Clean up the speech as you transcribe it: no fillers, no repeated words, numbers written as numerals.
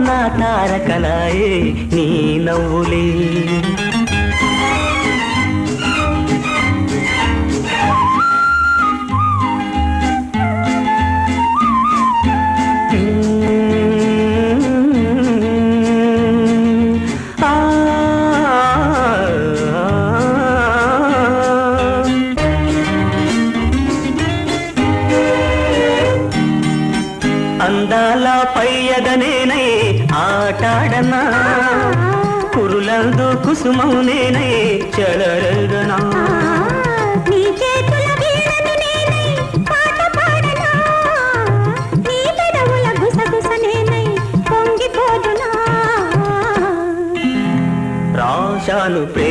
నా తారకలాయే నీ నవ్వులే అందాల పయ్యదనేనై ఆటాడనా కురులందు కుసుమం నేనై చెలరగనా నీ చేతుల వీణను నేనై పాట పాడనా నీ పెదవుల గుసగుస నేనై పొంగిపోదునా రాశాను ప్రేమ